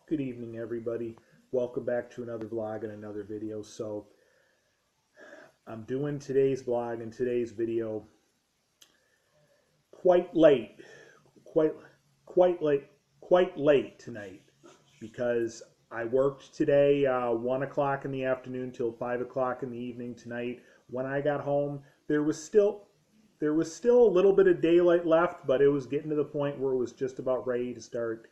Good evening, everybody. Welcome back to another vlog and another video. So, I'm doing today's vlog and today's video quite late, quite, quite late, quite late tonight because I worked today 1 o'clock in the afternoon till 5 o'clock in the evening tonight. When I got home, there was still a little bit of daylight left, but it was getting to the point where it was just about ready to start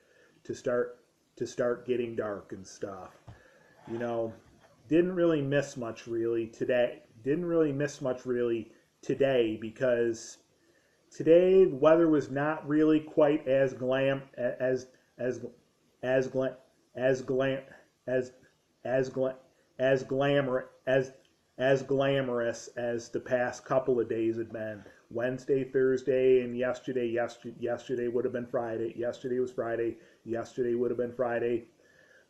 getting dark and stuff. You know, didn't really miss much really today. Didn't really miss much really today because today the weather was not really quite as glam as glam as glam as as glam as glamour as glamorous as the past couple of days had been. Wednesday, Thursday, and yesterday would have been Friday. Yesterday was Friday. Yesterday would have been Friday.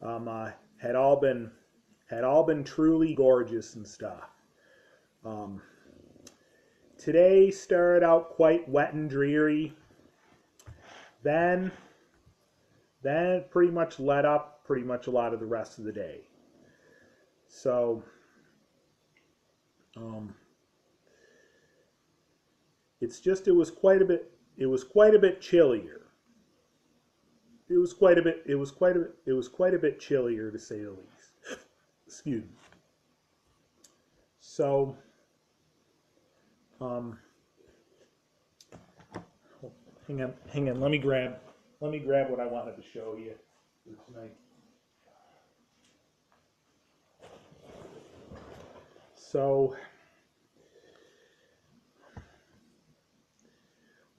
Um, uh, had all been truly gorgeous and stuff. Um, Today started out quite wet and dreary. Then it pretty much let up pretty much a lot of the rest of the day. So um, it was quite a bit chillier. It was quite a bit chillier to say the least. Excuse me. So um, hang on. Let me grab what I wanted to show you for tonight. So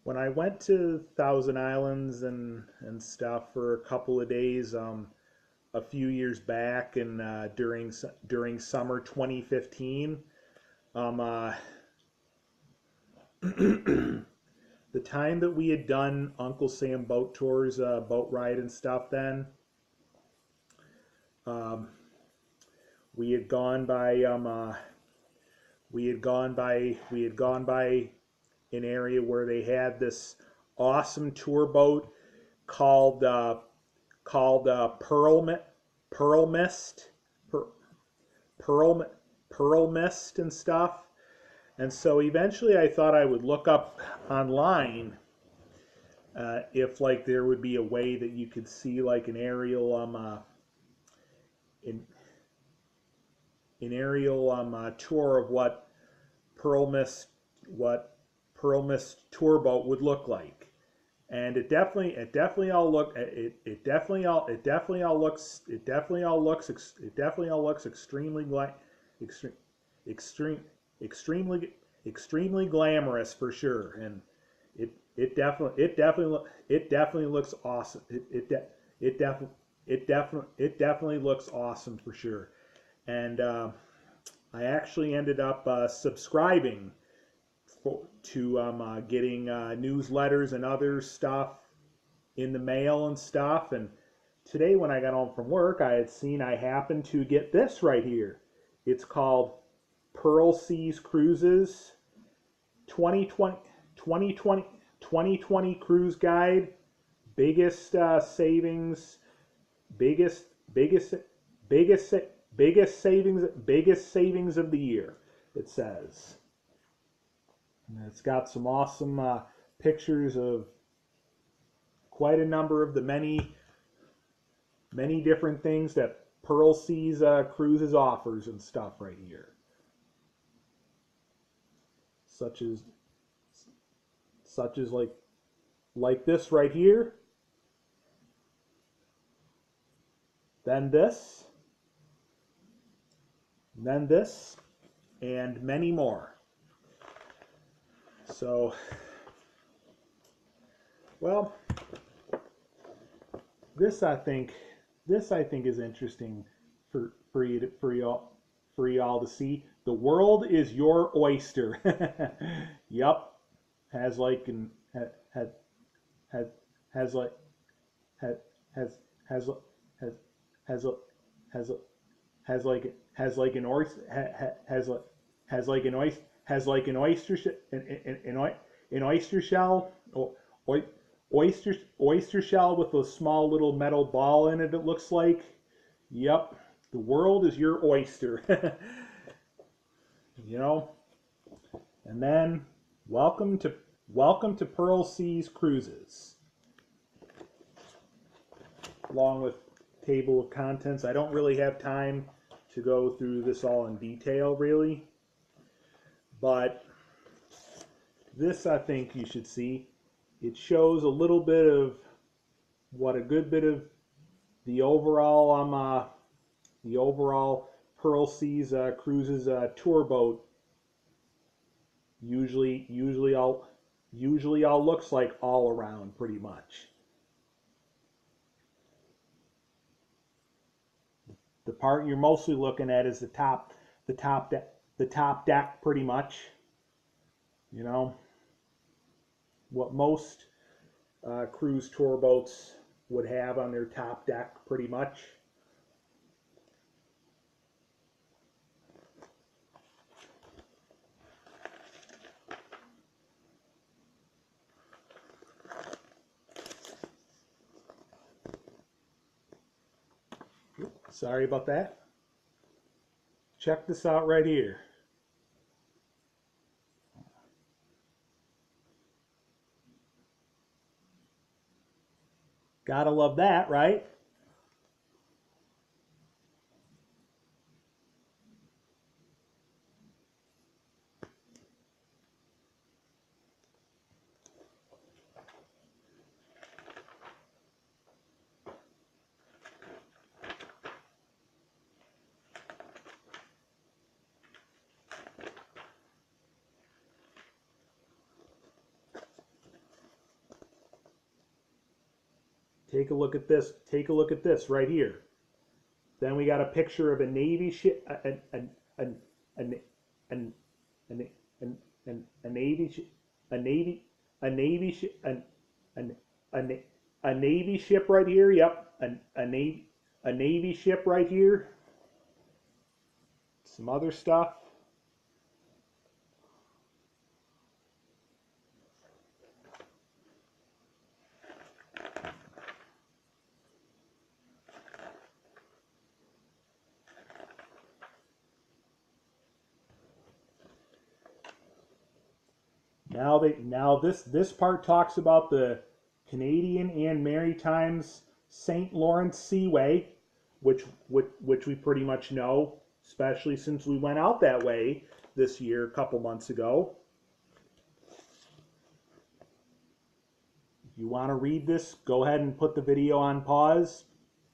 when I went to Thousand Islands and stuff for a couple of days, a few years back, and during summer 2015, um, uh, the time that we had done Uncle Sam boat tours, boat ride and stuff, then um, we had gone by we had gone by an area where they had this awesome tour boat called Pearl Mist, per, Pearl Pearl Mist and stuff. And so eventually, I thought I would look up online if like there would be a way that you could see like an, an aerial tour of Pearl Mist what Pearl Mist tour boat would look like. And it definitely all looks extreme, extreme, extremely, extremely glamorous for sure. And it definitely looks awesome. It definitely looks awesome for sure. And I actually ended up subscribing to getting newsletters and other stuff in the mail and stuff. And today, when I got home from work, I happened to get this right here. It's called Pearl Seas Cruises 2020, 2020, 2020 Cruise Guide. Biggest savings, biggest, biggest, biggest, biggest savings of the year, it says. And it's got some awesome pictures of quite a number of the many different things that Pearl Seas Cruises offers and stuff right here, such as like this right here, then this, then this, and many more. So, well, this I think is interesting for y'all to see. The world is your oyster. Yup, has like an has has has like has has has has has has like an oyster has like an oyster an oyster shell, oyster shell with a small little metal ball in it, it looks like. Yep, the world is your oyster. You know, and then welcome to Pearl Seas Cruises, along with table of contents. I don't really have time to go through this all in detail, really, but this I think you should see. It shows a little bit of what a good bit of the overall Pearl Seas Cruises tour boat usually all looks like all around pretty much. The part you're mostly looking at is the top deck pretty much. You know what most cruise tour boats would have on their top deck pretty much. Sorry about that. Check this out right here. Gotta love that, right? Take a look at this. Take a look at this right here. Then we got a picture of a Navy ship, a, a, a Navy, a Navy, a Navy ship, a Navy ship right here. Yep, a Navy ship right here. Some other stuff. Now this part talks about the Canadian and Maritime's St. Lawrence Seaway, which we pretty much know, especially since we went out that way this year a couple months ago. If you want to read this, go ahead and put the video on pause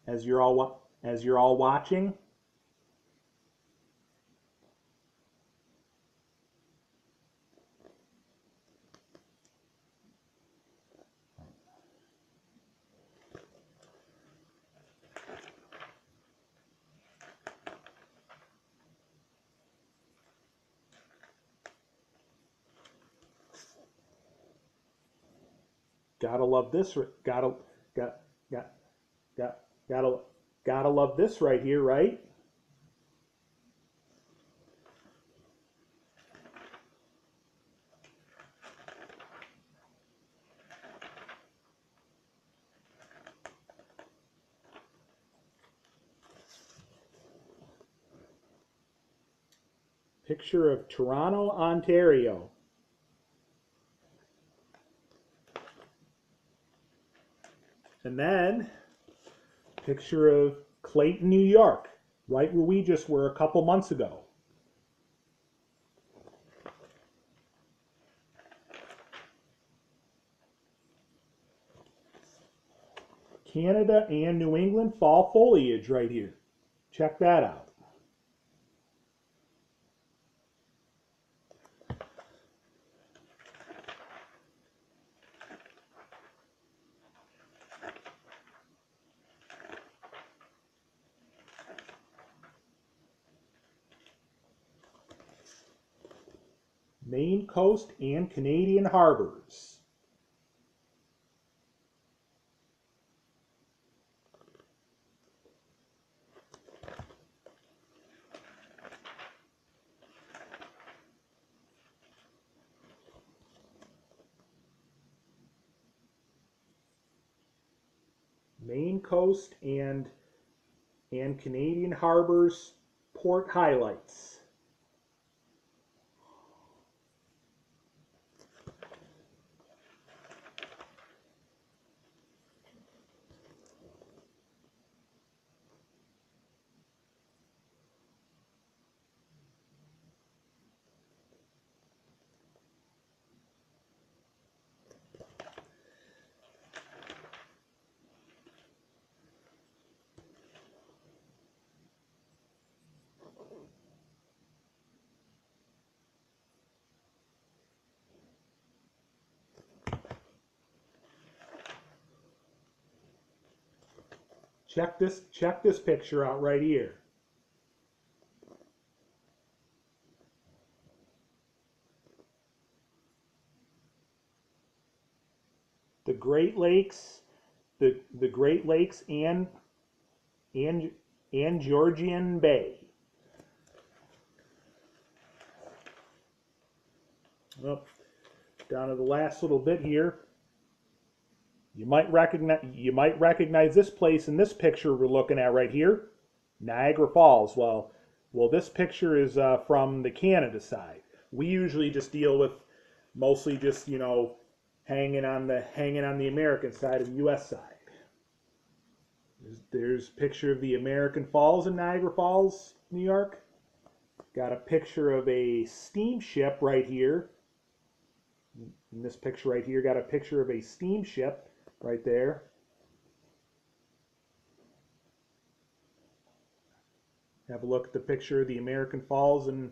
as you're all watching. Gotta love this. Gotta love this right here, right? Picture of Toronto, Ontario. And then, picture of Clayton, New York, right where we just were a couple months ago. Canada and New England fall foliage right here. Check that out. Maine coast and Canadian harbors. Maine coast and Canadian harbors port highlights. Check this picture out right here. The Great Lakes, the Great Lakes and Georgian Bay. Well, down to the last little bit here. You might recognize this place in this picture we're looking at right here, Niagara Falls. Well, this picture is from the Canada side. We usually just deal with mostly just hanging on the American side of the U.S. side. There's a picture of the American Falls in Niagara Falls, New York. Got a picture of a steamship right here. In this picture right here, got a picture of a steamship right there. Have a look at the picture of the American Falls and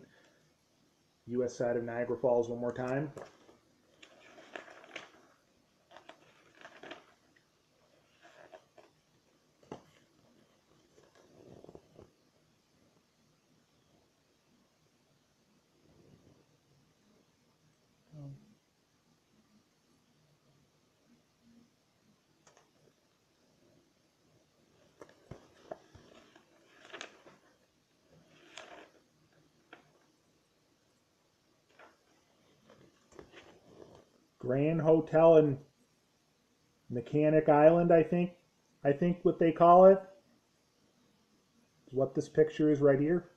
U.S. side of Niagara Falls one more time. Grand Hotel in Mechanic Island, I think what they call it. Is what this picture is right here.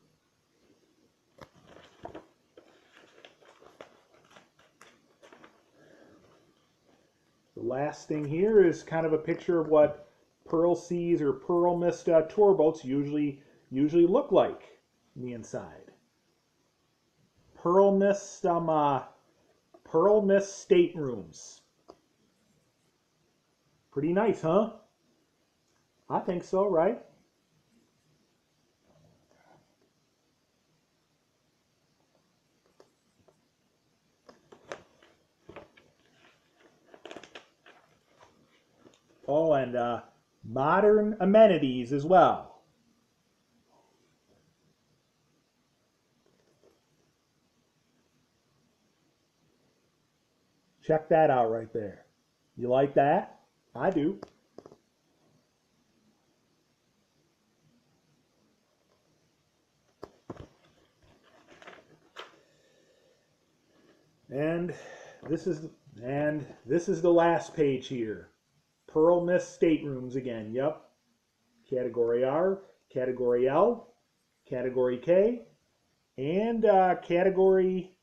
The last thing here is kind of a picture of what Pearl Seas or Pearl Mist tour boats usually look like on the inside. Pearl Mist staterooms. Pretty nice, huh? I think so, right? Oh, and modern amenities as well. Check that out right there. You like that? I do. And this is the last page here. Pearl Mist staterooms again. Yep. Category R, Category L, Category K, and category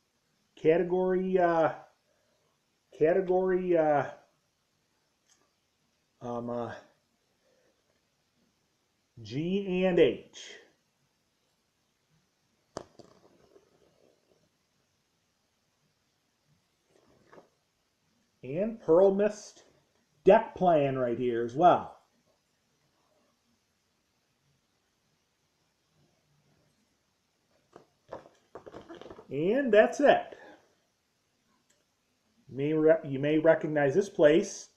G and H. And Pearl Mist deck plan right here as well. And that's it. You may recognize this place,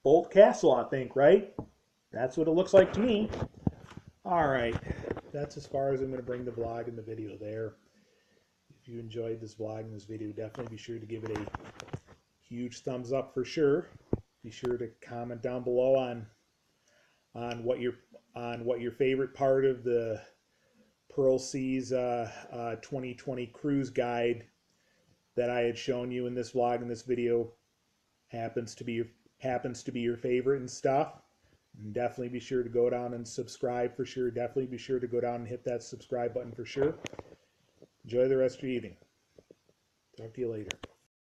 Bolt Castle, I think, right? That's what it looks like to me. All right, that's as far as I'm going to bring the vlog and the video there. If you enjoyed this vlog and this video, definitely be sure to give it a huge thumbs up for sure. Be sure to comment down below on what your favorite part of the Pearl Seas 2020 cruise guide that I had shown you in this vlog and this video happens to be your favorite and stuff. And definitely be sure to go down and subscribe for sure. Definitely be sure to go down and hit that subscribe button for sure. Enjoy the rest of your evening. Talk to you later.